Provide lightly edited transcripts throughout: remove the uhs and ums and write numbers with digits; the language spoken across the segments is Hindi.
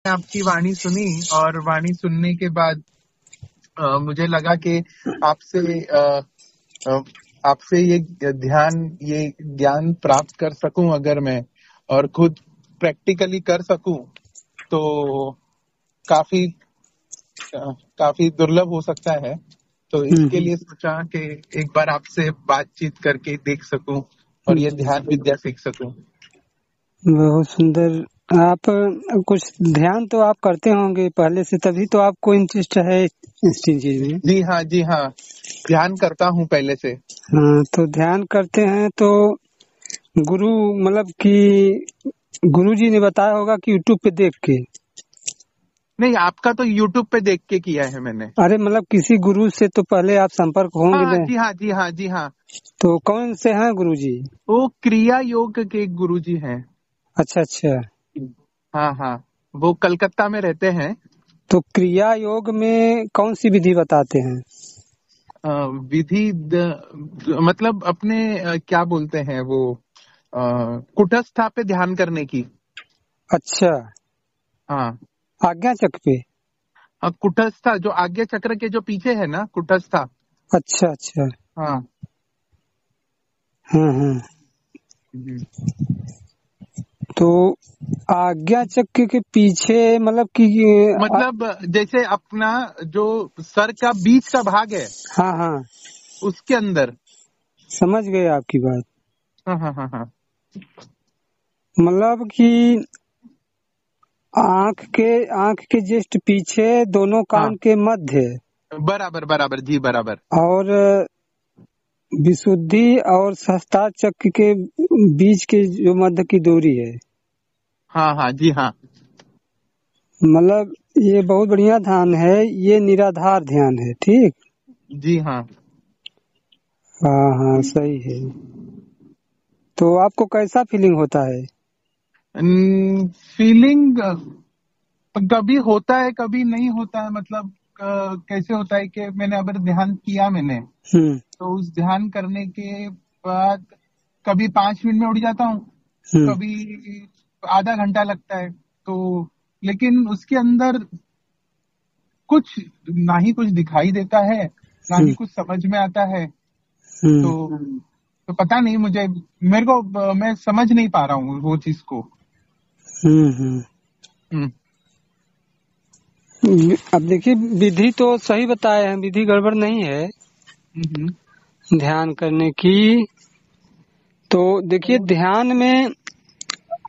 आपकी वाणी सुनी और वाणी सुनने के बाद मुझे लगा कि आपसे अ, आपसे ये ज्ञान प्राप्त कर सकूं अगर मैं, और खुद प्रैक्टिकली कर सकूं तो काफी काफी दुर्लभ हो सकता है। तो इसके लिए सोचा कि एक बार आपसे बातचीत करके देख सकूं और ये ध्यान विद्या सीख सकूं। बहुत सुंदर। आप कुछ ध्यान तो आप करते होंगे पहले से, तभी तो आपको इंटरेस्ट है इस चीज में। जी हाँ, जी हाँ, ध्यान करता हूँ पहले से। हाँ, तो ध्यान करते हैं तो गुरु मतलब कि गुरु जी ने बताया होगा कि यूट्यूब पे देख के? नहीं, आपका तो यूट्यूब पे देख के किया है मैंने। अरे मतलब किसी गुरु से तो पहले आप संपर्क होंगे हाँ ना? जी हाँ, जी हाँ, जी हाँ। तो कौन से हैं गुरु जी? वो क्रिया योग के गुरु जी हैं। अच्छा अच्छा। हाँ हाँ, वो कलकत्ता में रहते हैं। तो क्रिया योग में कौन सी विधि बताते हैं? अ, मतलब अपने क्या बोलते हैं वो, कुटस्था पे ध्यान करने की। अच्छा, हाँ, आज्ञा चक्र पे? कुटस्था जो आज्ञा चक्र के जो पीछे है ना, कुटस्था। अच्छा अच्छा। हाँ। हाँ। हम्म। तो आज्ञा चक्र के पीछे मतलब कि मतलब जैसे अपना जो सर का बीच का भाग है, हाँ हाँ, उसके अंदर। समझ गए आपकी बात। हाँ हाँ हाँ हाँ। मतलब कि आंख के जस्ट पीछे दोनों हाँ, कान के मध्य, बराबर बराबर जी, बराबर। और विशुद्धि और सहस्त्र चक्र के बीच के जो मध्य की दूरी है। हाँ हाँ जी हाँ। मतलब ये बहुत बढ़िया ध्यान है, ये निराधार ध्यान है। ठीक। जी हाँ। हाँ हाँ, सही है। तो आपको कैसा फीलिंग होता है? फीलिंग कभी होता है कभी नहीं होता है। मतलब कैसे होता है कि मैंने अगर ध्यान किया मैंने, हम्म तो उस ध्यान करने के बाद कभी 5 मिनट में उठ जाता हूँ, हम्म कभी आधा घंटा लगता है। तो लेकिन उसके अंदर कुछ ना ही कुछ दिखाई देता है, ना ही हम्म कुछ समझ में आता है। हम्म तो पता नहीं मुझे, मेरे को मैं समझ नहीं पा रहा हूँ वो चीज को। हम्म। हम्म। अब देखिए, विधि तो सही बताए हैं, विधि गड़बड़ नहीं है हम्म। ध्यान करने की। तो देखिए, ध्यान में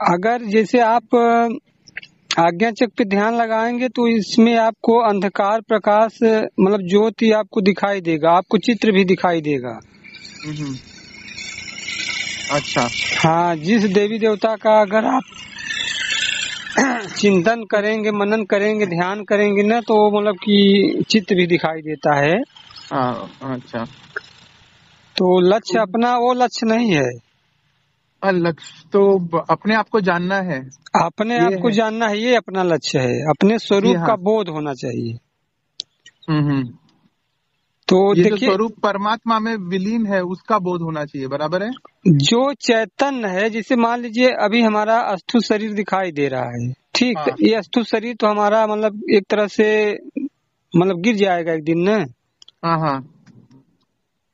अगर जैसे आप आज्ञा चक्र पे ध्यान लगाएंगे तो इसमें आपको अंधकार प्रकाश मतलब ज्योति आपको दिखाई देगा, आपको चित्र भी दिखाई देगा। हम्म। अच्छा। हाँ, जिस देवी देवता का अगर आप चिंतन करेंगे, मनन करेंगे, ध्यान करेंगे ना, तो मतलब कि चित्र भी दिखाई देता है। हाँ, अच्छा। तो लक्ष्य अपना वो लक्ष्य नहीं है। लक्ष्य तो अपने आप को जानना है। अपने आप ये को है। जानना है, ये अपना लक्ष्य है। अपने जी स्वरूप का हाँ। बोध होना चाहिए। हम्म। तो ये जो देखिए, स्वरूप परमात्मा में विलीन है उसका बोध होना चाहिए, बराबर है। जो चैतन्य है, जिसे मान लीजिए अभी हमारा अस्थूल शरीर दिखाई दे रहा है, ठीक, तो हाँ ये अस्थूल शरीर तो हमारा मतलब एक तरह से मतलब गिर जाएगा एक दिन ना। हाँ हाँ।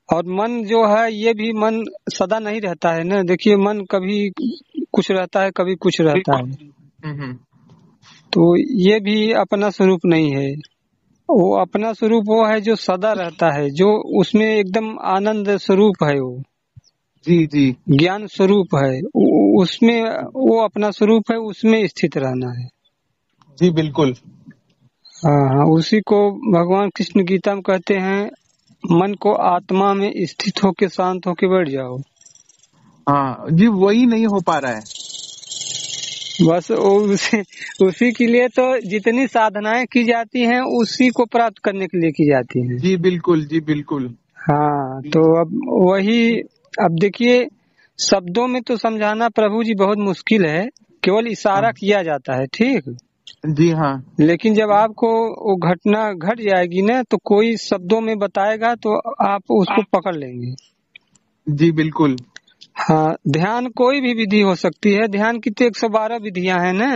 और मन जो है, ये भी मन सदा नहीं रहता है ना। देखिए, मन कभी कुछ रहता है, कभी कुछ रहता है। हम्म। तो ये भी अपना स्वरूप नहीं है। वो अपना स्वरूप वो है जो सदा रहता है, जो उसमें एकदम आनंद स्वरूप है, वो जी जी। ज्ञान स्वरूप है। उसमें वो अपना स्वरूप है, उसमें स्थित रहना है। जी बिल्कुल। हाँ हाँ, उसी को भगवान कृष्ण गीता में कहते हैं, मन को आत्मा में स्थित होके शांत होके बैठ जाओ। हाँ जी, वही नहीं हो पा रहा है। बस उसी के लिए तो जितनी साधनाएं की जाती हैं, उसी को प्राप्त करने के लिए की जाती हैं। जी बिल्कुल, जी बिल्कुल। हाँ, तो अब वही, अब देखिए, शब्दों में तो समझाना प्रभु जी बहुत मुश्किल है, केवल हाँ इशारा किया जाता है। ठीक। जी हाँ। लेकिन जब आपको वो घटना घट जाएगी ना, तो कोई शब्दों में बताएगा तो आप उसको पकड़ लेंगे। जी बिल्कुल। हाँ, ध्यान कोई भी विधि हो सकती है। ध्यान की तो 112 विधियां हैं ना।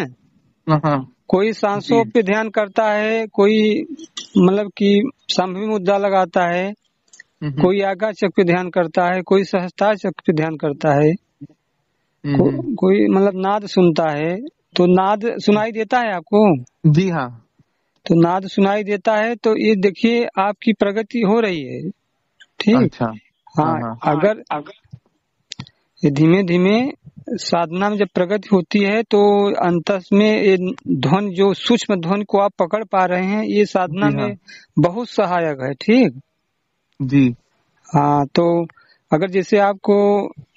हाँ हाँ। कोई सांसों जी। पे ध्यान करता है, कोई मतलब कि संभवी मुद्रा लगाता है, हम्म। कोई आज्ञा चक्र पे ध्यान करता है, कोई सहस्त्रार चक्र पे ध्यान करता है, हम्म। कोई मतलब नाद सुनता है। तो नाद सुनाई देता है आपको? जी हाँ। तो नाद सुनाई देता है तो ये देखिए आपकी प्रगति हो रही है। ठीक। अच्छा। हाँ हाँ, हाँ। अगर ये धीमे धीमे साधना में जब प्रगति होती है तो अंतस में ये ध्वनि, जो सूक्ष्म ध्वनि को आप पकड़ पा रहे हैं, ये साधना जी हाँ। में बहुत सहायक है। ठीक। जी। हाँ, तो अगर जैसे आपको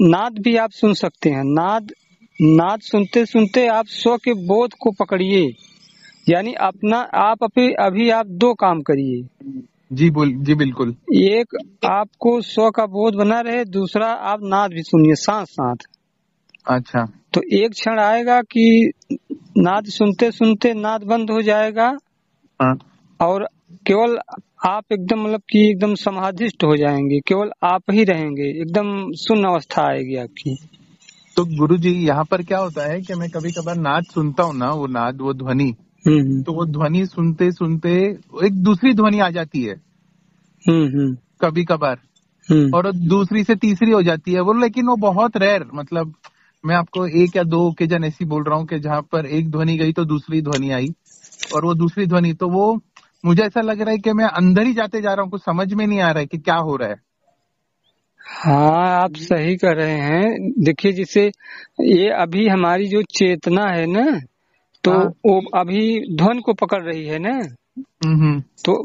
नाद भी आप सुन सकते हैं, नाद नाद सुनते सुनते आप स्व के बोध को पकड़िए, यानी अपना आप अभी आप दो काम करिए। जी बिल्कुल। एक, आपको स्व का बोध बना रहे, दूसरा आप नाद भी सुनिए साथ साथ। अच्छा। तो एक क्षण आएगा कि नाद सुनते सुनते नाद बंद हो जाएगा हाँ। और केवल आप एकदम मतलब कि एकदम समाधिष्ट हो जाएंगे, केवल आप ही रहेंगे, एकदम शून्य अवस्था आएगी आपकी। तो गुरुजी यहाँ पर क्या होता है कि मैं कभी कभार नाद सुनता हूँ ना, वो नाद, वो ध्वनि, हम्म तो वो ध्वनि सुनते सुनते एक दूसरी ध्वनि आ जाती है हम्म कभी कभार, हम्म और दूसरी से तीसरी हो जाती है वो, लेकिन वो बहुत रेयर, मतलब मैं आपको एक या दो ओकेजन ऐसी बोल रहा हूँ कि जहाँ पर एक ध्वनि गई तो दूसरी ध्वनि आई, और वो दूसरी ध्वनि तो वो मुझे ऐसा लग रहा है कि मैं अंदर ही जाते जा रहा हूँ, कुछ समझ में नहीं आ रहा है कि क्या हो रहा है। हाँ, आप सही कर रहे हैं। देखिए, जैसे ये अभी हमारी जो चेतना है ना, तो हाँ। वो अभी ध्वनि को पकड़ रही है ना। हम्म। तो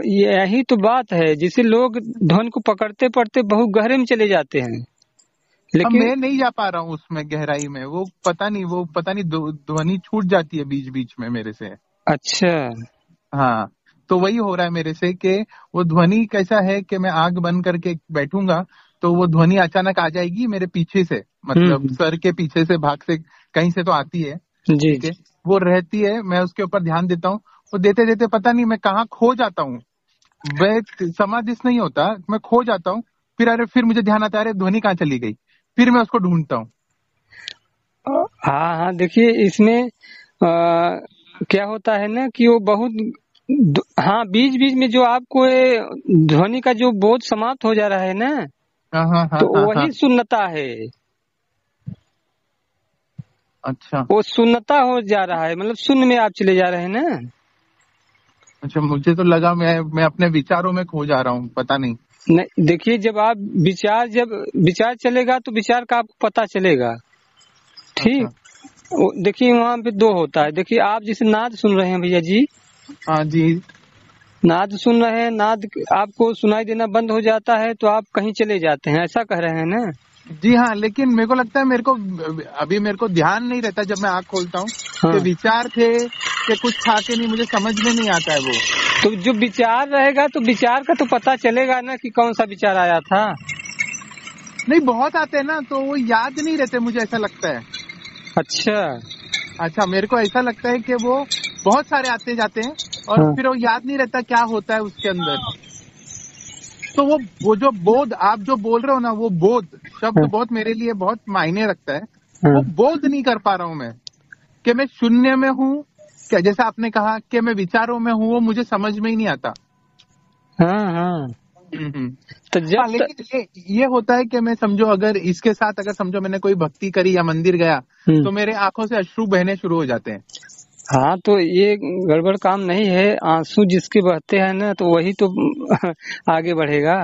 यही तो बात है, जिसे लोग ध्वनि को पकड़ते पड़ते बहुत गहरे में चले जाते हैं, अब लेकिन मैं नहीं जा पा रहा हूँ उसमें गहराई में, वो पता नहीं, ध्वनि छूट जाती है बीच बीच में मेरे से। अच्छा। हाँ, तो वही हो रहा है मेरे से कि वो ध्वनि कैसा है कि मैं आंख बंद करके बैठूंगा तो वो ध्वनि अचानक आ जाएगी मेरे पीछे से, मतलब हम्म। सर के पीछे से, भाग से कहीं से तो आती है। जी ठीक है। जी। वो रहती है, मैं उसके ऊपर ध्यान देता हूँ, वो देते देते पता नहीं मैं कहाँ खो जाता हूँ। वह समाधिस नहीं होता, मैं खो जाता हूँ। फिर अरे फिर मुझे ध्यान आता है, अरे ध्वनि कहाँ चली गई, फिर मैं उसको ढूंढता हूँ। हाँ हाँ, देखिए इसमें क्या होता है ना कि वो बहुत हाँ, बीच बीच में जो आपको ये ध्वनि का जो बोध समाप्त हो जा रहा है ना, हाँ हाँ हाँ तो हाँ हाँ। वही शून्यता है। अच्छा। वो शून्यता हो जा रहा है, मतलब शून्य में आप चले जा रहे हैं ना। अच्छा, मुझे तो लगा मैं अपने विचारों में खो जा रहा हूँ, पता नहीं। नहीं, देखिए जब विचार चलेगा तो विचार का आपको पता चलेगा। ठीक। अच्छा। देखिए वहाँ पे दो होता है। देखिए आप जैसे नाद सुन रहे हैं भैया जी, हाँ जी। नाद सुन रहे हैं, नाद आपको सुनाई देना बंद हो जाता है तो आप कहीं चले जाते हैं, ऐसा कह रहे हैं ना। जी हाँ, लेकिन मेरे को लगता है अभी मेरे को ध्यान नहीं रहता जब मैं आँख खोलता हूँ कि हाँ, विचार थे कि कुछ था कि नहीं, मुझे समझ में नहीं आता है वो। तो जो विचार रहेगा तो विचार का तो पता चलेगा ना कि कौन सा विचार आया था। नहीं, बहुत आते हैं ना, तो वो याद नहीं रहते, मुझे ऐसा लगता है। अच्छा। अच्छा, मेरे को ऐसा लगता है कि वो बहुत सारे आते जाते हैं और हाँ फिर वो याद नहीं रहता क्या होता है उसके अंदर। तो वो जो बोध आप जो बोल रहे हो ना, वो बोध शब्द हाँ बहुत मेरे लिए बहुत मायने रखता है। हाँ वो बोध नहीं कर पा रहा हूं मैं कि मैं शून्य में हूँ, क्या जैसा आपने कहा कि मैं विचारों में हूँ, वो मुझे समझ में ही नहीं आता। हाँ हाँ। हम्म। तो हाँ, जब तक लेकिन ये होता है कि मैं समझो अगर इसके साथ अगर समझो मैंने कोई भक्ति करी या मंदिर गया तो मेरे आंखों से अश्रु बहने शुरू हो जाते हैं। हाँ, तो ये गड़बड़ काम नहीं है। आंसू जिसके बहते हैं ना तो वही तो आगे बढ़ेगा।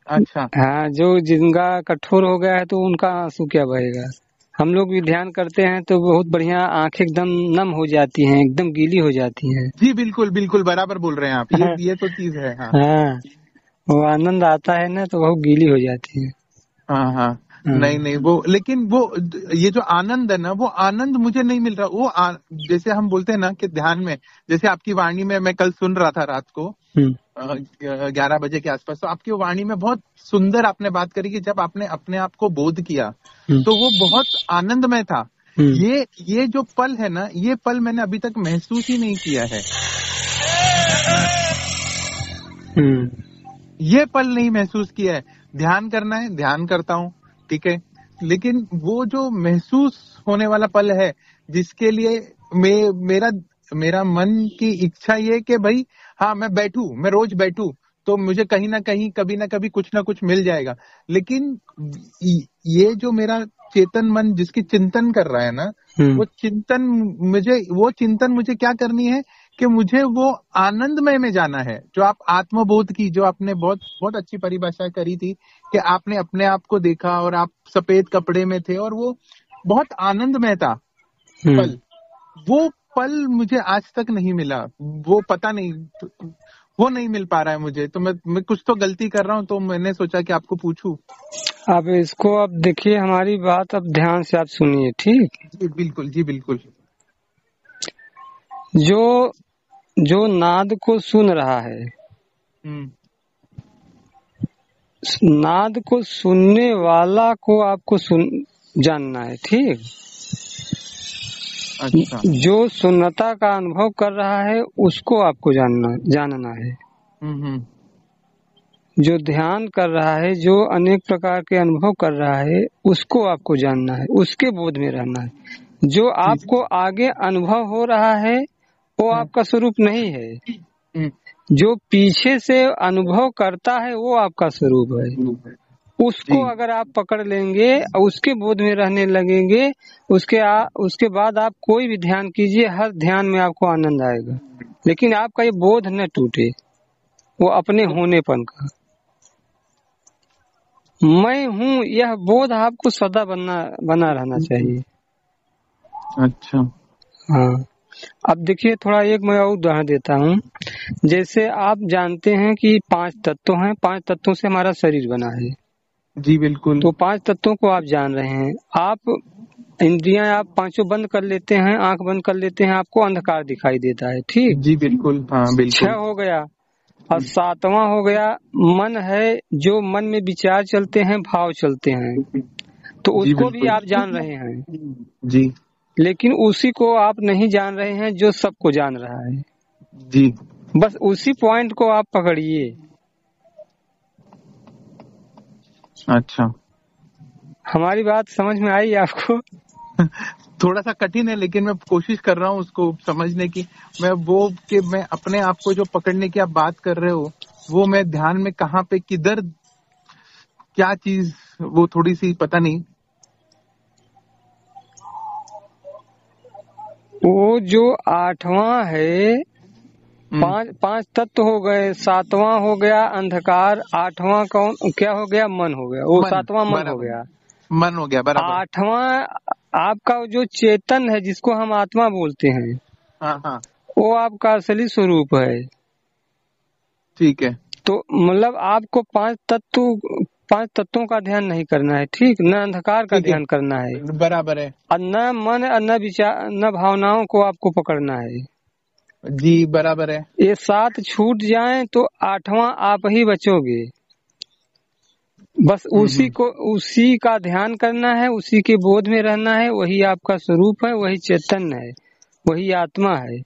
अच्छा। हाँ, जो जिनका कठोर हो गया है तो उनका आंसू क्या बहेगा। हम लोग भी ध्यान करते हैं तो बहुत बढ़िया, आंखें एकदम नम हो जाती हैं, एकदम गीली हो जाती हैं। जी बिल्कुल बिल्कुल, बराबर बोल रहे हैं आप, ये तो चीज है। हाँ हाँ, वो आनंद आता है ना तो बहुत गीली हो जाती है। हाँ हाँ। नहीं हाँ नहीं, वो लेकिन वो ये जो आनंद है ना, वो आनंद मुझे नहीं मिल रहा। जैसे हम बोलते हैं ना कि ध्यान में, जैसे आपकी वाणी में मैं कल सुन रहा था रात को हम्म 11 बजे के आसपास, तो आपकी वाणी में बहुत सुंदर आपने बात करी कि जब आपने अपने आप को बोध किया हम्म तो वो बहुत आनंदमय था। हम्म ये जो पल है ना, ये पल मैंने अभी तक महसूस ही नहीं किया है। हम्म ये पल नहीं महसूस किया है। ध्यान करना है, ध्यान करता हूँ, ठीक है, लेकिन वो जो महसूस होने वाला पल है जिसके लिए मेरा मेरा मन की इच्छा ये कि भाई हाँ मैं बैठूं, मैं रोज बैठूं तो मुझे कहीं ना कहीं कभी ना कभी कुछ ना कुछ मिल जाएगा। लेकिन ये जो मेरा चेतन मन जिसकी चिंतन कर रहा है ना, वो चिंतन मुझे क्या करनी है कि मुझे वो आनंदमय में जाना है। जो आप आत्मबोध की, जो आपने बहुत बहुत अच्छी परिभाषा करी थी कि आपने अपने आप को देखा और आप सफेद कपड़े में थे और वो बहुत आनंदमय था पल। वो पल मुझे आज तक नहीं मिला, वो पता नहीं, वो नहीं मिल पा रहा है मुझे। तो मैं कुछ तो गलती कर रहा हूँ, तो मैंने सोचा कि आपको पूछूं। अब इसको अब देखिए, हमारी बात अब ध्यान से आप सुनिए, ठीक? जी बिल्कुल, जी बिल्कुल। जो जो नाद को सुन रहा है, नाद को सुनने वाला को आपको जानना है, ठीक? अच्छा। जो सुन्नता का अनुभव कर रहा है उसको आपको जानना है। जो ध्यान कर रहा है, जो अनेक प्रकार के अनुभव कर रहा है, उसको आपको जानना है, उसके बोध में रहना है। जो आपको आगे अनुभव हो रहा है वो आपका स्वरूप नहीं है। जो पीछे से अनुभव करता है वो आपका स्वरूप है। उसको अगर आप पकड़ लेंगे, उसके बोध में रहने लगेंगे, उसके बाद आप कोई भी ध्यान कीजिए, हर ध्यान में आपको आनंद आएगा। लेकिन आपका ये बोध न टूटे, वो अपने होनेपन का मैं हूँ, यह बोध आपको सदा बना रहना चाहिए। अच्छा। हाँ, अब देखिए, थोड़ा एक मैं और उदाहरण देता हूँ। जैसे आप जानते हैं कि 5 तत्व हैं, 5 तत्वों से हमारा शरीर बना है। जी बिल्कुल। तो 5 तत्वों को आप जान रहे हैं। आप इंद्रियां आप पांचों बंद कर लेते हैं, आंख बंद कर लेते हैं, आपको अंधकार दिखाई देता है, ठीक? जी बिल्कुल, हाँ बिल्कुल। 6 हो गया। और 7वां हो गया मन है, जो मन में विचार चलते हैं, भाव चलते हैं, तो उसको भी आप जान रहे हैं। जी। लेकिन उसी को आप नहीं जान रहे हैं जो सबको जान रहा है। जी। बस उसी पॉइंट को आप पकड़िए। अच्छा। हमारी बात समझ में आई आपको? थोड़ा सा कठिन है, लेकिन मैं कोशिश कर रहा हूँ उसको समझने की। मैं अपने आप को जो पकड़ने की आप बात कर रहे हो, वो मैं ध्यान में कहाँ पे किधर क्या चीज, वो थोड़ी सी पता नहीं। वो जो 8वां है, 5 तत्व हो गए, 7वां हो गया अंधकार, 8वां कौन क्या हो गया? मन हो गया। वो 7वां मन हो गया। मन हो गया, बराबर। 8वां आपका जो चेतन है, जिसको हम आत्मा बोलते हैं, हाँ हाँ, वो आपका असली स्वरूप है। ठीक है। तो मतलब आपको 5 तत्वों का ध्यान नहीं करना है, ठीक? न अंधकार का ध्यान करना है, बराबर है। और न मन और न विचार, न भावनाओं को आपको पकड़ना है। जी बराबर है। ये 7 छूट जाएं तो 8वां आप ही बचोगे। बस उसी का ध्यान करना है, उसी के बोध में रहना है। वही आपका स्वरूप है, वही चैतन्य है, वही आत्मा है।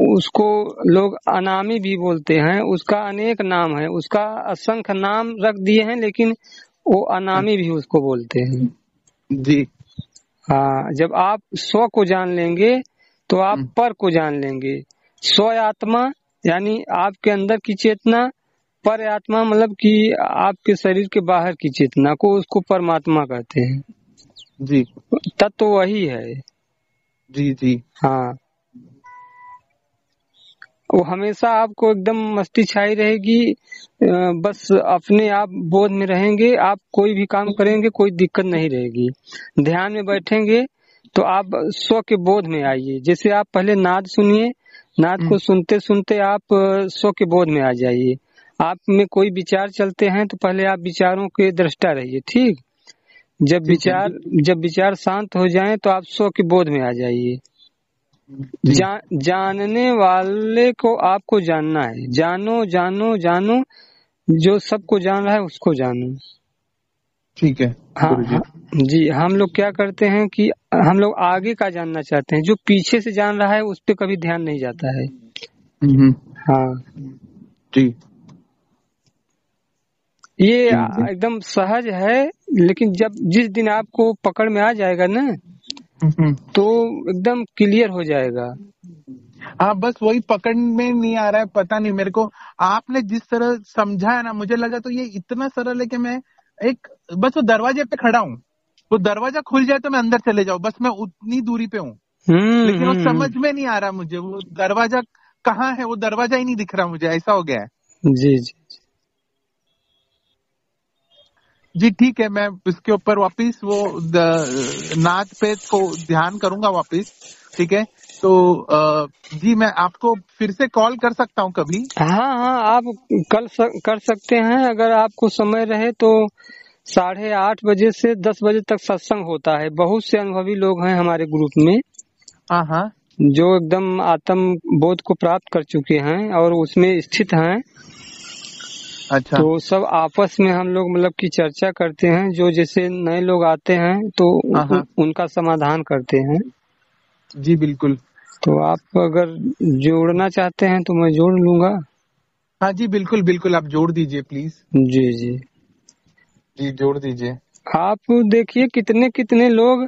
उसको लोग अनामी भी बोलते हैं, उसका अनेक नाम है, उसका असंख्य नाम रख दिए हैं, लेकिन वो अनामी भी उसको बोलते हैं। जी। हाँ, जब आप स्व को जान लेंगे तो आप पर को जान लेंगे। स्व आत्मा यानी आपके अंदर की चेतना, पर आत्मा मतलब कि आपके शरीर के बाहर की चेतना को, उसको परमात्मा कहते हैं। जी। तत्व वही है। जी जी। हाँ, वो हमेशा आपको एकदम मस्ती छाई रहेगी। बस अपने आप बोध में रहेंगे, आप कोई भी काम करेंगे कोई दिक्कत नहीं रहेगी। ध्यान में बैठेंगे तो आप स्व के बोध में आइए। जैसे आप पहले नाद सुनिए, नाद को सुनते सुनते आप स्व के बोध में आ जाइए। आप में कोई विचार चलते हैं तो पहले आप विचारों के दृष्टा रहिए, ठीक? जब विचार शांत हो जाएं तो आप स्व के बोध में आ जाइए। जानने वाले को आपको जानना है। जानो जानो जानो, जो सबको जान रहा है उसको जानो। ठीक है। हाँ जी, हम लोग क्या करते हैं कि हम लोग आगे का जानना चाहते हैं, जो पीछे से जान रहा है उस पर कभी ध्यान नहीं जाता है। हाँ जी, ये एकदम सहज है, लेकिन जिस दिन आपको पकड़ में आ जाएगा ना, तो एकदम क्लियर हो जाएगा। हाँ, बस वही पकड़ में नहीं आ रहा है, पता नहीं मेरे को। आपने जिस तरह समझा है ना, मुझे लगा तो ये इतना सरल है कि मैं एक बस वो दरवाजे पे खड़ा हूँ, वो दरवाजा खुल जाए तो मैं अंदर चले जाऊं, बस मैं उतनी दूरी पे हूँ। लेकिन वो समझ में नहीं आ रहा मुझे, वो दरवाजा कहाँ है, वो दरवाजा ही नहीं दिख रहा मुझे, ऐसा हो गया है। जी जी। जी ठीक है, मैं इसके ऊपर वापिस वो नाद पे को ध्यान करूंगा वापिस। ठीक है, तो जी मैं आपको फिर से कॉल कर सकता हूँ कभी? हाँ हाँ, आप कर सकते हैं, अगर आपको समय रहे तो 8:30 बजे से 10 बजे तक सत्संग होता है। बहुत से अनुभवी लोग हैं हमारे ग्रुप में, हाँ हाँ। जो एकदम आत्म बोध को प्राप्त कर चुके हैं और उसमें स्थित हैं। अच्छा। तो सब आपस में हम लोग मतलब की चर्चा करते हैं, जो जैसे नए लोग आते हैं तो हाँ हाँ। उनका समाधान करते हैं। जी बिल्कुल। तो आप अगर जोड़ना चाहते हैं तो मैं जोड़ लूंगा। हाँ जी बिल्कुल बिल्कुल, आप जोड़ दीजिए प्लीज। जी जी। जी जोड़ दीजिए। आप देखिए कितने कितने लोग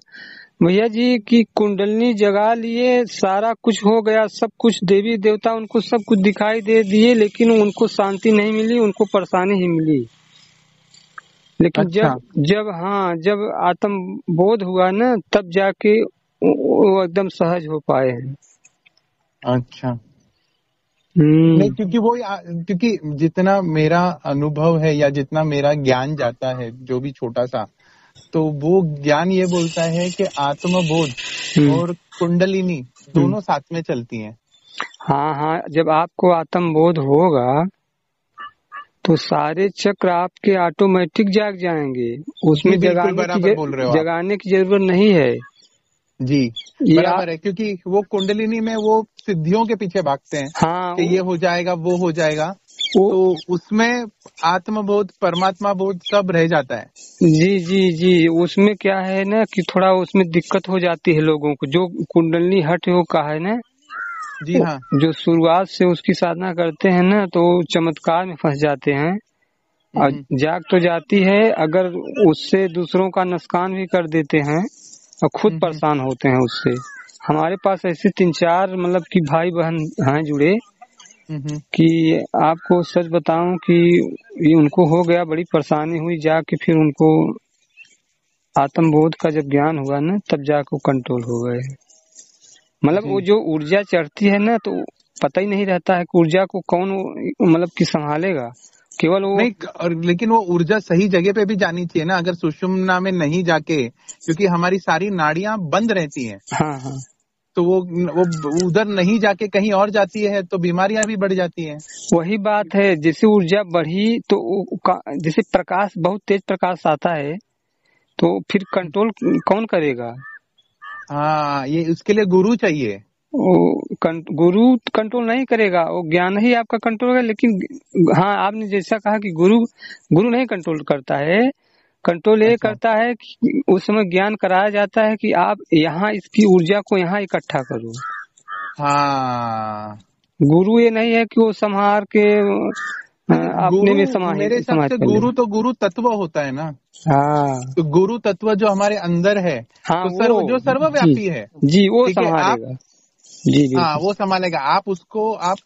भैया जी की कुंडलनी जगा लिए, सारा कुछ हो गया, सब कुछ देवी देवता उनको सब कुछ दिखाई दे दिए, लेकिन उनको शांति नहीं मिली, उनको परेशानी ही मिली। लेकिन अच्छा जब आत्म बोध हुआ ना, तब जाके वो एकदम सहज हो पाए हैं। अच्छा। नहीं, क्योंकि जितना मेरा अनुभव है या जितना मेरा ज्ञान जाता है, जो भी छोटा सा, तो वो ज्ञान ये बोलता है कि आत्मबोध और कुंडलिनी दोनों साथ में चलती हैं। हाँ हाँ, जब आपको आत्म बोध होगा तो सारे चक्र आपके ऑटोमेटिक जाग जाएंगे, जी उसमें बिल्कुल बराबर बोल रहे हो आप। जगाने की जरूरत नहीं है। जी ये बराबर है, क्योंकि वो कुंडलिनी में वो सिद्धियों के पीछे भागते हैं हाँ कि ये हो जाएगा, वो हो जाएगा, वो, तो उसमें आत्मबोध परमात्मा बोध सब रह जाता है। जी जी जी, उसमें क्या है ना कि थोड़ा उसमें दिक्कत हो जाती है लोगों को, जो कुंडली हट हो का है ना, जी हाँ। जो शुरुआत से उसकी साधना करते हैं ना, तो चमत्कार में फंस जाते हैं और जाग तो जाती है, अगर उससे दूसरों का नुकसान भी कर देते हैं और खुद परेशान होते हैं उससे। हमारे पास ऐसे 3-4 मतलब कि भाई बहन हैं जुड़े, कि आपको सच बताऊं कि ये उनको हो गया, बड़ी परेशानी हुई, जाके फिर उनको आत्मबोध का जब ज्ञान हुआ ना, तब जाके कंट्रोल हो गए। मतलब वो जो ऊर्जा चढ़ती है ना, तो पता ही नहीं रहता है कि ऊर्जा को कौन मतलब कि संभालेगा, केवल वो नहीं, और लेकिन वो ऊर्जा सही जगह पे भी जानी चाहिए ना, अगर सुषुम्ना में नहीं जाके, क्योंकि हमारी सारी नाड़ियां बंद रहती हैं। हाँ हाँ, तो वो उधर नहीं जाके कहीं और जाती है, तो बीमारियां भी बढ़ जाती हैं। वही बात है। जैसे ऊर्जा बढ़ी तो जैसे प्रकाश, बहुत तेज प्रकाश आता है, तो फिर कंट्रोल कौन करेगा? हाँ, ये उसके लिए गुरु चाहिए। वो गुरु कंट्रोल नहीं करेगा, वो ज्ञान ही आपका कंट्रोल है। लेकिन हाँ, आपने जैसा कहा कि गुरु गुरु नहीं कंट्रोल करता है, कंट्रोल ये अच्छा। करता है कि उस समय ज्ञान कराया जाता है कि आप यहाँ इसकी ऊर्जा को यहाँ इकट्ठा करो। हाँ, गुरु ये नहीं है कि वो संहार के अपने गुरु में मेरे हिसाब समाज से कर ले। गुरु तो गुरु तत्व होता है ना। हाँ तो गुरु तत्व जो हमारे अंदर है, हाँ, तो वो जो जी सर्वव्यापी है। जी, वो ठीक है, आप संभालेगा। जी हाँ बिल्कुल। वो संभालेगा। आप उसको आप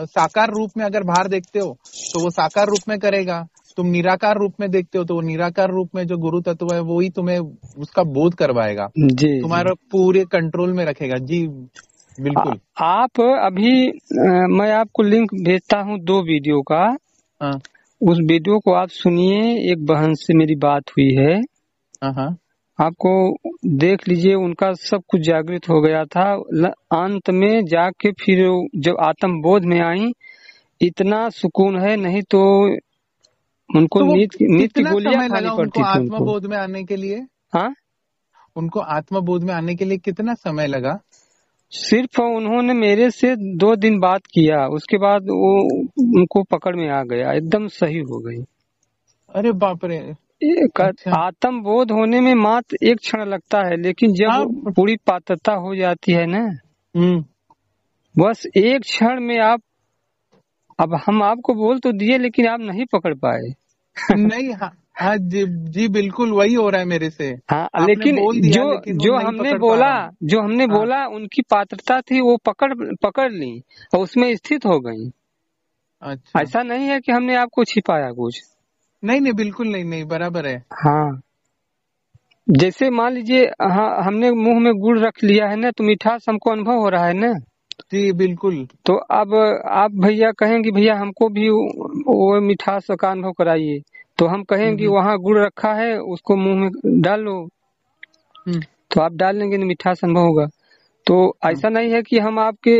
साकार रूप में अगर बाहर देखते हो तो वो साकार रूप में करेगा, तुम निराकार रूप में देखते हो तो वो निराकार रूप में जो गुरु तत्व है वो ही तुम्हें उसका बोध करवाएगा, जी जी। तुम्हारा पूरे कंट्रोल में रखेगा। जी बिल्कुल। आप अभी मैं आपको लिंक भेजता हूँ 2 वीडियो का, हाँ उस वीडियो को आप सुनिए। एक बहन से मेरी बात हुई है, हाँ हाँ। आपको देख लीजिए, उनका सब कुछ जागृत हो गया था। अंत में जाके फिर जब आत्म बोध में आई, इतना सुकून है, नहीं तो उनको तो वो नींद की कितना गोलियां समय खानी लगा उनको पड़ती थी उनको। आत्मबोध में आने के लिए? हाँ, उनको आत्मबोध में आने के लिए कितना समय लगा? सिर्फ उन्होंने मेरे से 2 दिन बात किया, उसके बाद वो उनको पकड़ में आ गया, एकदम सही हो गई। अरे बाप रे। अच्छा। आत्म बोध होने में मात्र 1 क्षण लगता है, लेकिन जब हाँ। पूरी पात्रता हो जाती है ना, हम्म। बस 1 क्षण में आप, अब हम आपको बोल तो दिए लेकिन आप नहीं पकड़ पाए। नहीं, हाँ हाँ जी जी, बिल्कुल वही हो रहा है मेरे से। हाँ, आपने लेकिन बोल दिया, लेकिन वो जो नहीं हमने पकड़ पा बोला रहा हूँ। जो हमने हाँ, बोला उनकी पात्रता थी, वो पकड़ पकड़ ली और उसमें स्थित हो गई। अच्छा। ऐसा नहीं है कि हमने आपको छिपाया कुछ। नहीं नहीं, बिल्कुल नहीं, नहीं बराबर है। हाँ, जैसे मान लीजिए, हाँ, हमने मुंह में गुड़ रख लिया है ना, तो मिठास हमको अनुभव हो रहा है ना। जी बिल्कुल। तो अब आप भैया कहेंगे भैया हमको भी वो मिठास का अनुभव कराइए, तो हम कहेंगे हम्म वहाँ गुड़ रखा है, उसको मुंह में डाल लो, हम्म तो आप डाल लेंगे तो मिठास अनुभव होगा। तो हाँ। ऐसा नहीं है कि हम आपके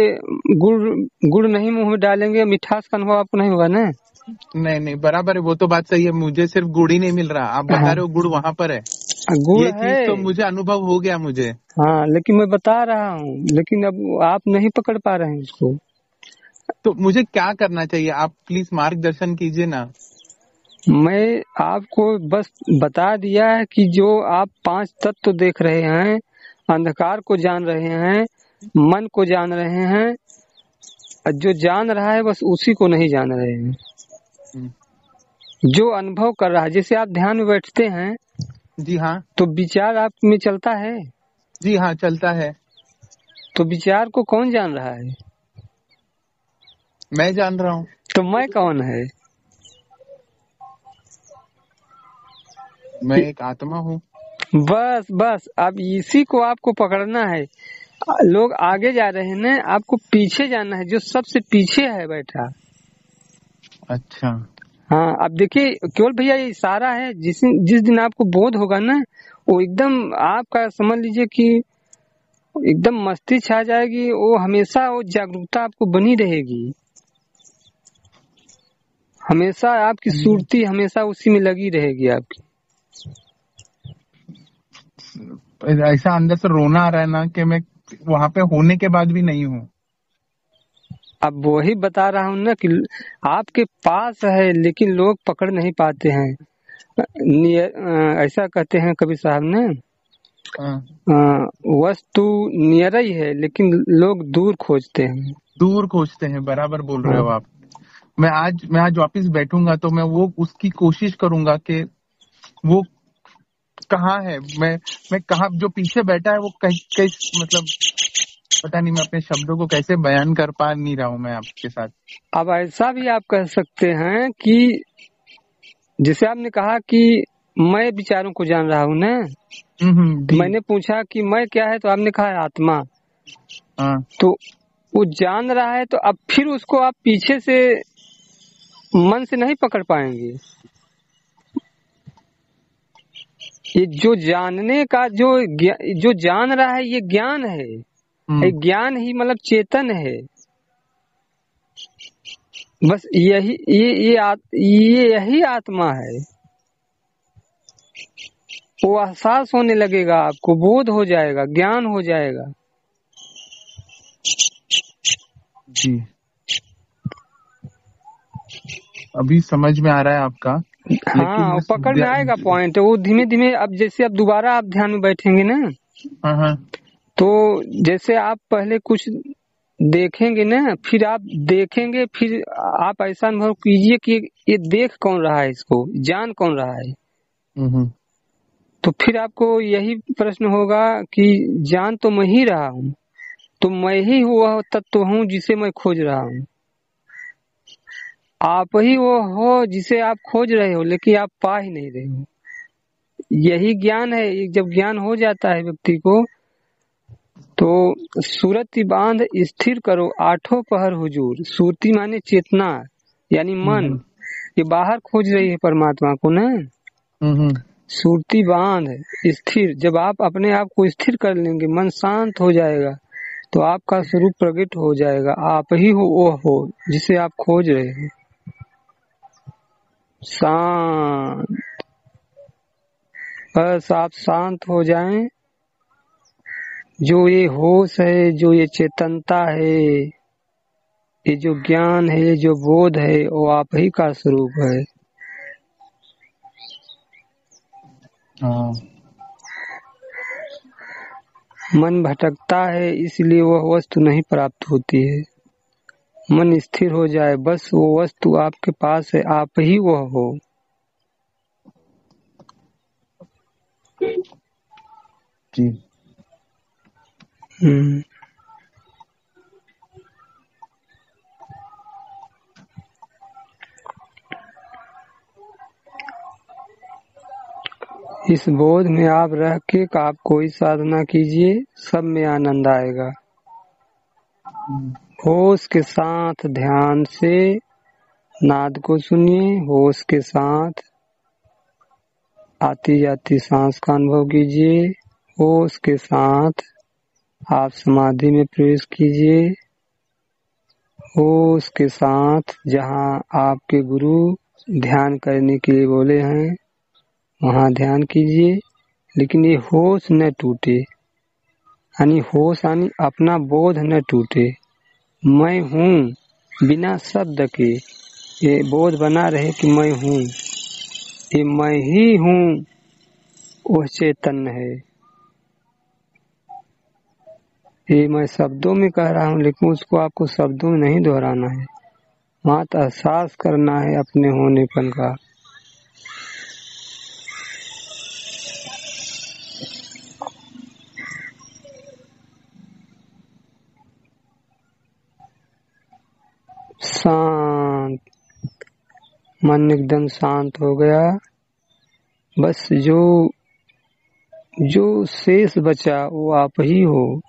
गुड़ गुड़ नहीं मुंह में डालेंगे, मिठास का अनुभव आपको नहीं होगा ना। नहीं नहीं, बराबर है, वो तो बात सही है। मुझे सिर्फ गुड़ ही नहीं मिल रहा, आप बता हाँ, रहे हो गुड़ वहां पर है। गुड़ ये है। चीज तो मुझे अनुभव हो गया मुझे। हाँ, लेकिन मैं बता रहा हूँ, लेकिन अब आप नहीं पकड़ पा रहे हैं उसको। तो मुझे क्या करना चाहिए, आप प्लीज मार्गदर्शन कीजिए ना। मैं आपको बस बता दिया है कि जो आप 5 तत्व देख रहे हैं, अंधकार को जान रहे हैं, मन को जान रहे हैं, और जो जान रहा है बस उसी को नहीं जान रहे हैं। हम्म, जो अनुभव कर रहा है, जैसे आप ध्यान में बैठते हैं जी हाँ। तो विचार आप में चलता है, जी हाँ, चलता है। तो विचार को कौन जान रहा है? मैं जान रहा हूँ। तो मैं कौन है? मैं एक आत्मा हूँ। बस बस, अब इसी को आपको पकड़ना है। लोग आगे जा रहे हैं ना, आपको पीछे जाना है, जो सबसे पीछे है बैठा। अच्छा। हाँ, अब देखिए केवल भैया ये इशारा है, जिस दिन आपको बोध होगा ना, वो एकदम आपका समझ लीजिए कि एकदम मस्ती छा जाएगी। वो हमेशा वो जागरूकता आपको बनी रहेगी, हमेशा आपकी सुरती हमेशा उसी में लगी रहेगी आपकी। ऐसा अंदर से रोना आ रहा है ना कि मैं वहां पे होने के बाद भी नहीं हूँ। अब वही बता रहा हूँ ना कि आपके पास है, लेकिन लोग पकड़ नहीं पाते हैं। ऐसा कहते हैं कबीर साहब ने, हाँ। वस्तु नियर ही है लेकिन लोग दूर खोजते हैं। दूर खोजते हैं, बराबर बोल रहे हाँ, हो आप। मैं आज वापिस बैठूंगा तो मैं वो उसकी कोशिश करूंगा कि वो कहाँ है। मैं कहाँ, जो पीछे बैठा है वो मतलब पता नहीं, मैं अपने शब्दों को कैसे बयान कर पा नहीं रहा हूँ मैं आपके साथ। अब ऐसा भी आप कह सकते हैं कि जैसे आपने कहा कि मैं विचारों को जान रहा हूँ ना, तो जी। मैंने पूछा कि मैं क्या है, तो आपने कहा आत्मा। हाँ। तो वो जान रहा है, तो अब फिर उसको आप पीछे से मन से नहीं पकड़ पाएंगे। ये जो जानने का जो जान रहा है, ये ज्ञान है। ये ज्ञान ही मतलब चेतन है। बस ये यही आत्मा है। वो एहसास होने लगेगा, आपको बोध हो जाएगा, ज्ञान हो जाएगा। जी, अभी समझ में आ रहा है आपका। हाँ, लेकिन वो पकड़ में आएगा पॉइंट। वो धीमे धीमे, अब जैसे अब दोबारा आप ध्यान में बैठेंगे ना, हाँ हाँ। तो जैसे आप पहले कुछ देखेंगे ना, फिर आप देखेंगे, फिर आप ऐसा अनुभव कीजिए कि ये देख कौन रहा है, इसको जान कौन रहा है। तो फिर आपको यही प्रश्न होगा कि जान तो मैं ही रहा हूँ, तो मैं ही वह तत्व हूँ जिसे मैं खोज रहा हूँ। आप ही वो हो जिसे आप खोज रहे हो, लेकिन आप पा ही नहीं रहे हो। यही ज्ञान है। जब ज्ञान हो जाता है व्यक्ति को, तो सूरति बांध स्थिर करो आठों पहर हुजूर। सूरति माने चेतना, यानी मन। ये बाहर खोज रही है परमात्मा को ना। सूरति बांध स्थिर, जब आप अपने आप को स्थिर कर लेंगे, मन शांत हो जाएगा, तो आपका स्वरूप प्रकट हो जाएगा। आप ही हो वो हो जिसे आप खोज रहे हो। शांत, बस आप शांत हो जाएं। जो ये होश है, जो ये चेतनता है, ये जो ज्ञान है, ये जो बोध है, वो आप ही का स्वरूप है। हाँ। मन भटकता है, इसलिए वह वस्तु नहीं प्राप्त होती है। मन स्थिर हो जाए, बस वो वस्तु आपके पास है, आप ही वह हो। जी हम्म। इस बोध में आप रह के आप कोई साधना कीजिए, सब में आनंद आएगा। होश के साथ ध्यान से नाद को सुनिए, होश के साथ आती जाती सांस का अनुभव कीजिए, होश के साथ आप समाधि में प्रवेश कीजिए, होश के साथ जहाँ आपके गुरु ध्यान करने के लिए बोले हैं वहाँ ध्यान कीजिए। लेकिन ये होश न टूटे, यानी होश यानी अपना बोध न टूटे। मैं हूँ बिना शब्द के ये बोध बना रहे कि मैं हूँ, ये मैं ही हूँ, वह चैतन्य है। ये मैं शब्दों में कह रहा हूँ, लेकिन उसको आपको शब्दों में नहीं दोहराना है, मात्र एहसास करना है अपने होनेपन का। शांत मन एकदम शांत हो गया। बस जो शेष बचा वो आप ही हो।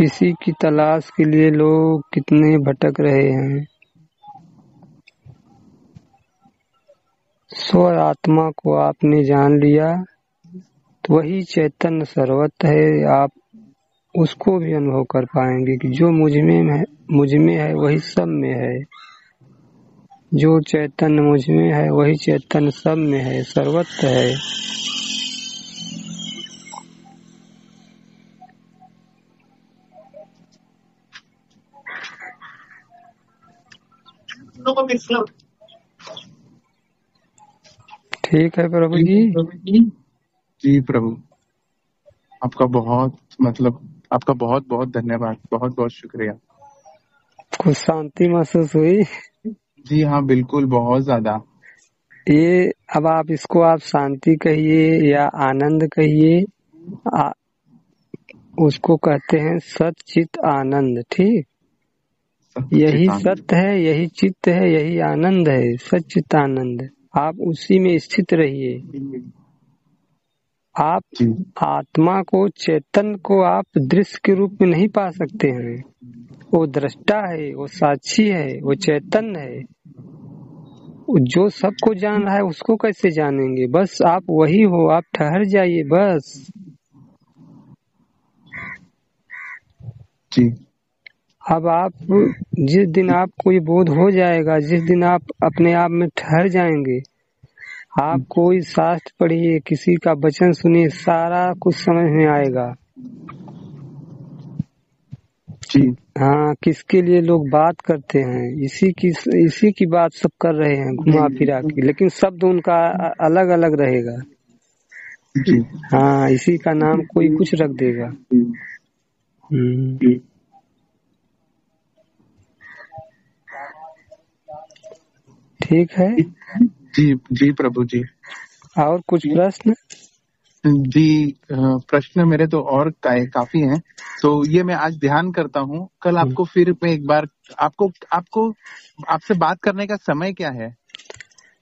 इसी की तलाश के लिए लोग कितने भटक रहे हैं। स्व आत्मा को आपने जान लिया तो वही चैतन्य सर्वत्र है। आप उसको भी अनुभव कर पाएंगे कि जो मुझ में है वही सब में है। जो चैतन्य मुझ में है वही चैतन्य सब में है, सर्वत्र है। ठीक है प्रभु जी। जी प्रभु, आपका बहुत बहुत धन्यवाद, बहुत बहुत शुक्रिया। कुछ शांति महसूस हुई? जी हाँ, बिल्कुल, बहुत ज्यादा। ये अब आप इसको आप शांति कहिए या आनंद कहिए, उसको कहते हैं सच्चित आनंद। ठीक, यही सत्य है, यही चित्त है, यही आनंद है, सच्चित आनंद। आप उसी में स्थित रहिए। आप आत्मा को, चेतन को आप दृश्य के रूप में नहीं पा सकते हैं। वो दृष्टा है, वो साक्षी है, वो चैतन्य है। जो सबको जान रहा है उसको कैसे जानेंगे? बस आप वही हो, आप ठहर जाइए बस। जी। अब आप जिस दिन आपको ये बोध हो जाएगा, जिस दिन आप अपने आप में ठहर जाएंगे, आप कोई शास्त्र पढ़िए, किसी का वचन सुनिए, सारा कुछ समझ में आएगा। जी हाँ, किसके लिए लोग बात करते हैं, इसी की बात सब कर रहे हैं घुमा फिरा के, लेकिन शब्द उनका अलग अलग रहेगा। जी। हाँ, इसी का नाम कोई कुछ रख देगा। ठीक है जी। जी प्रभु जी। और कुछ प्रश्न? जी, प्रश्न मेरे तो और काफी हैं। तो ये मैं आज ध्यान करता हूँ, कल आपको फिर मैं एक बार आपसे बात करने का समय क्या है?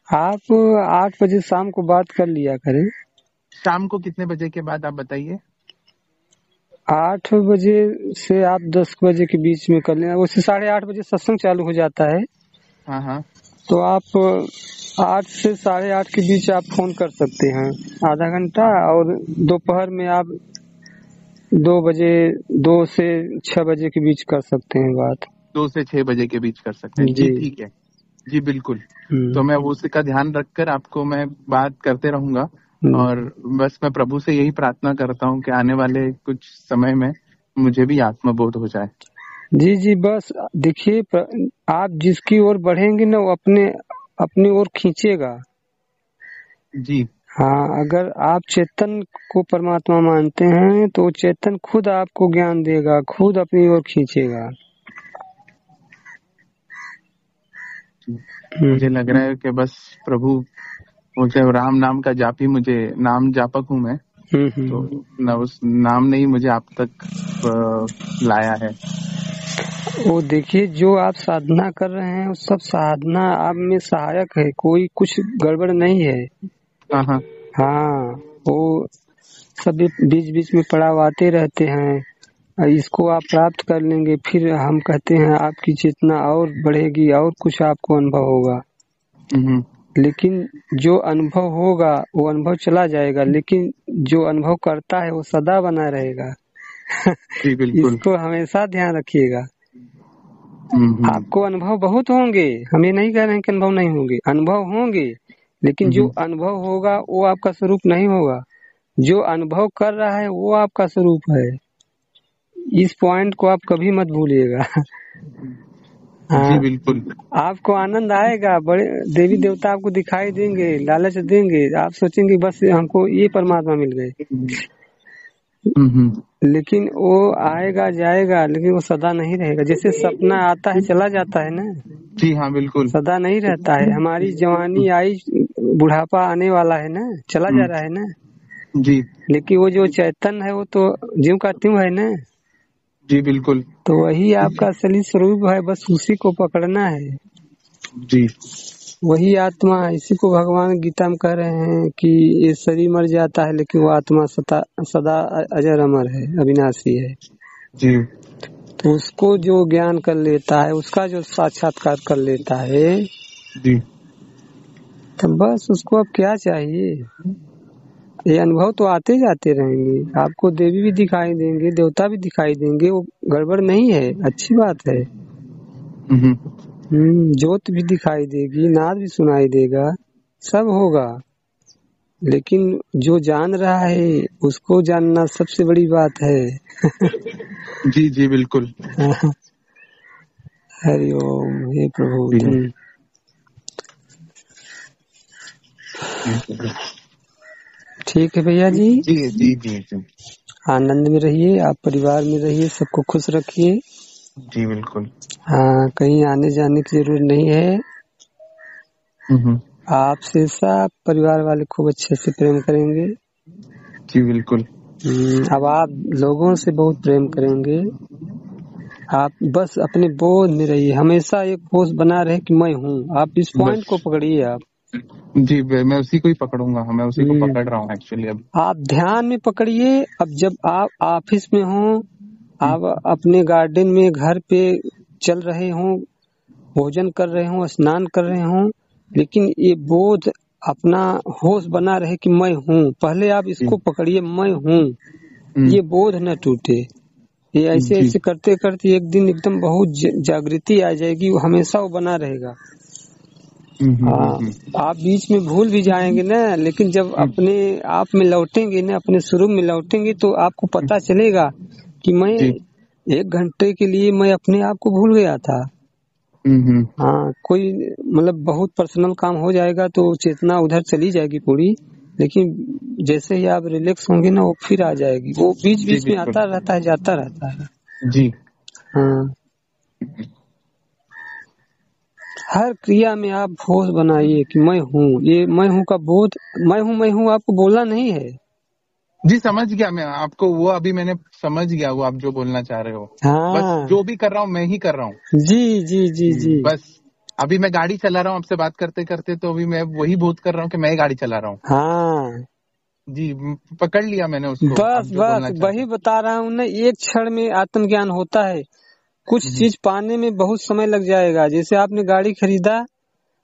आप 8 बजे शाम को बात कर लिया करें। शाम को कितने बजे के बाद आप बताइए? 8 बजे से आप 10 बजे के बीच में कर लेना। उससे 8:30 बजे सत्संग चालू हो जाता है। हाँ हाँ। तो आप 8 से 8:30 के बीच आप फोन कर सकते हैं, आधा घंटा। और दोपहर में आप 2 से 6 बजे के बीच कर सकते हैं बात। 2 से 6 बजे के बीच कर सकते हैं। जी ठीक है जी, बिल्कुल। तो मैं वो उसका ध्यान रखकर आपको मैं बात करते रहूंगा। और बस मैं प्रभु से यही प्रार्थना करता हूँ कि आने वाले कुछ समय में मुझे भी आत्मबोध हो जाए। जी जी, बस देखिए, आप जिसकी ओर बढ़ेंगे ना वो अपनी ओर खींचेगा। जी हाँ, अगर आप चेतन को परमात्मा मानते हैं तो चेतन खुद आपको ज्ञान देगा, खुद अपनी ओर खींचेगा। मुझे लग रहा है कि बस प्रभु, मुझे राम नाम का जापी, मुझे नाम जापक हूँ मैं, तो न उस नाम ने ही मुझे आप तक लाया है। वो देखिए, जो आप साधना कर रहे हैं वो सब साधना आप में सहायक है, कोई कुछ गड़बड़ नहीं है। हाँ, वो सब बीच बीच में पड़ावाते रहते हैं, इसको आप प्राप्त कर लेंगे, फिर हम कहते हैं आपकी चेतना और बढ़ेगी और कुछ आपको अनुभव होगा। लेकिन जो अनुभव होगा वो अनुभव चला जाएगा, लेकिन जो अनुभव करता है वो सदा बना रहेगा। जी बिल्कुल। इसको हमेशा ध्यान रखिएगा। आपको अनुभव बहुत होंगे, हम ये नहीं कह रहे हैं कि अनुभव नहीं होंगे, अनुभव होंगे, लेकिन जो अनुभव होगा वो आपका स्वरूप नहीं होगा। जो अनुभव कर रहा है वो आपका स्वरूप है। इस पॉइंट को आप कभी मत भूलिएगा। जी बिल्कुल। आपको आनंद आएगा, बड़े देवी देवता आपको दिखाई देंगे, लालच देंगे, आप सोचेंगे बस हमको ये परमात्मा मिल गए। लेकिन वो आएगा जाएगा, लेकिन वो सदा नहीं रहेगा। जैसे सपना आता है चला जाता है ना। जी हाँ बिल्कुल। सदा नहीं रहता है। हमारी जवानी आई, बुढ़ापा आने वाला है ना, चला जा रहा है ना जी। लेकिन वो जो चैतन्य है वो तो ज्यों का त्यों है ना। जी बिल्कुल। तो वही आपका असली स्वरूप है, बस उसी को पकड़ना है। जी, वही आत्मा है। इसी को भगवान गीता में कह रहे हैं कि ये शरीर मर जाता है लेकिन वो आत्मा सदा अजर अमर है, अविनाशी है। जी। तो उसको जो ज्ञान कर लेता है, उसका जो साक्षात्कार कर लेता है जी, तो बस उसको अब क्या चाहिए। ये अनुभव तो आते जाते रहेंगे, आपको देवी भी दिखाई देंगे, देवता भी दिखाई देंगे, वो गड़बड़ नहीं है, अच्छी बात है। ज्योत भी दिखाई देगी, नाद भी सुनाई देगा, सब होगा। लेकिन जो जान रहा है उसको जानना सबसे बड़ी बात है। जी जी बिल्कुल। हरि ओम। हे प्रभु। ठीक है भैया जी। जी जी जी जी। आनंद में रहिए, आप परिवार में रहिए, सबको खुश रखिए। जी बिल्कुल। हाँ, कहीं आने जाने की जरूरत नहीं है। आपसे सब परिवार वाले खूब अच्छे से प्रेम करेंगे। जी बिल्कुल। अब आप लोगों से बहुत प्रेम करेंगे। आप बस अपने बोध में रहिए, हमेशा एक होश बना रहे कि मैं हूँ। आप इस पॉइंट को पकड़िए। आप जी, मैं उसी को ही पकड़ूंगा, मैं उसी को पकड़ रहा हूँ एक्चुअली। अब आप ध्यान में पकड़िए। अब जब आप ऑफिस में हो, आप अपने गार्डन में घर पे चल रहे हो, भोजन कर रहे हो, स्नान कर रहे हो, लेकिन ये बोध अपना होश बना रहे कि मैं हूँ। पहले आप इसको पकड़िए, मैं हूँ, ये बोध न टूटे। ये ऐसे ऐसे करते करते एक दिन एकदम बहुत जागृति आ जाएगी, वो हमेशा वो बना रहेगा। आप बीच में भूल भी जाएंगे ना, लेकिन जब अपने आप में लौटेंगे ना, अपने स्वरूप में लौटेंगे, तो आपको पता चलेगा कि मैं 1 घंटे के लिए मैं अपने आप को भूल गया था। हाँ, कोई मतलब बहुत पर्सनल काम हो जाएगा तो चेतना उधर चली जाएगी पूरी, लेकिन जैसे ही आप रिलैक्स होंगे ना, वो फिर आ जाएगी। वो बीच बीच में आता रहता है, जाता रहता है। जी हाँ, हर क्रिया में आप होश बनाइए कि मैं हूँ। ये मैं हूँ का बोध, मैं हूँ आपको बोलना नहीं है। जी समझ गया मैं आपको, वो अभी मैंने समझ गया वो आप जो बोलना चाह रहे हो। हाँ, बस जो भी कर रहा हूँ मैं ही कर रहा हूँ। जी जी जी जी। बस अभी मैं गाड़ी चला रहा हूँ आपसे बात करते करते, तो अभी मैं वही बोध कर रहा हूँ कि मैं ही गाड़ी चला रहा हूँ। हाँ जी, पकड़ लिया मैंने उसको। बस वही बता रहा हूँ ना, एक क्षण में आत्मज्ञान होता है। कुछ चीज पाने में बहुत समय लग जाएगा। जैसे आपने गाड़ी खरीदा,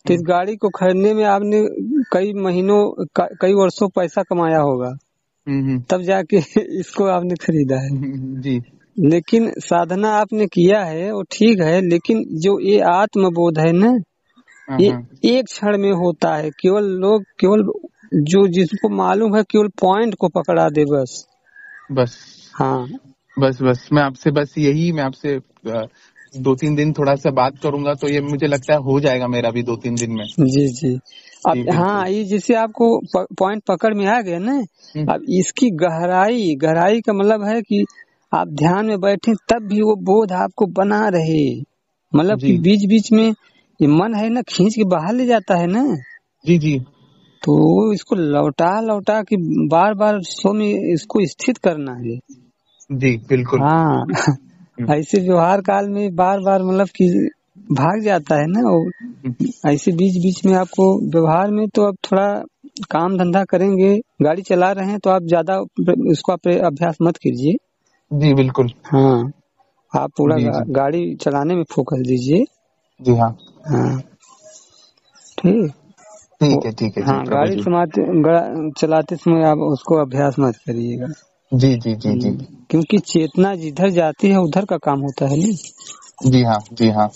तो इस गाड़ी को खरीदने में आपने कई महीनों कई वर्षों पैसा कमाया होगा, तब जाके इसको आपने खरीदा है। जी, लेकिन साधना आपने किया है वो ठीक है, लेकिन जो ये आत्मबोध है ना, ये एक क्षण में होता है। केवल जो जिसको मालूम है, केवल पॉइंट को पकड़ा दे बस। हाँ बस मैं आपसे 2-3 दिन थोड़ा सा बात करूंगा, तो ये मुझे लगता है हो जाएगा मेरा भी 2-3 दिन में। जी जी। अब हाँ, ये जैसे आपको पॉइंट पकड़ में आ गया ना, अब इसकी गहराई का मतलब है कि आप ध्यान में बैठे तब भी वो बोध आपको बना रहे। मतलब कि बीच बीच में ये मन है ना खींच के बाहर ले जाता है ना, जी जी तो इसको लौटा लौटा के बार बार स्व में इसको स्थित करना है। जी बिल्कुल। हाँ ऐसे व्यवहार काल में बार बार मतलब कि भाग जाता है ना, और ऐसे बीच बीच में आपको व्यवहार में तो अब थोड़ा काम धंधा करेंगे, गाड़ी चला रहे हैं तो आप ज्यादा इसको आप अभ्यास मत कीजिए। जी बिल्कुल। हाँ आप पूरा जी जी गाड़ी चलाने में फोकस दीजिए। जी हाँ हाँ ठीक। ठीक है जी हाँ प्रभु गाड़ी जी। चलाते समय आप उसको अभ्यास मत करिएगा। जी जी जी जी क्योंकि चेतना जिधर जाती है उधर का काम होता है नहीं। जी हाँ जी हाँ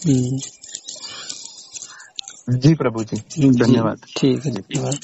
जी प्रभु जी, जी धन्यवाद। ठीक है, धन्यवाद।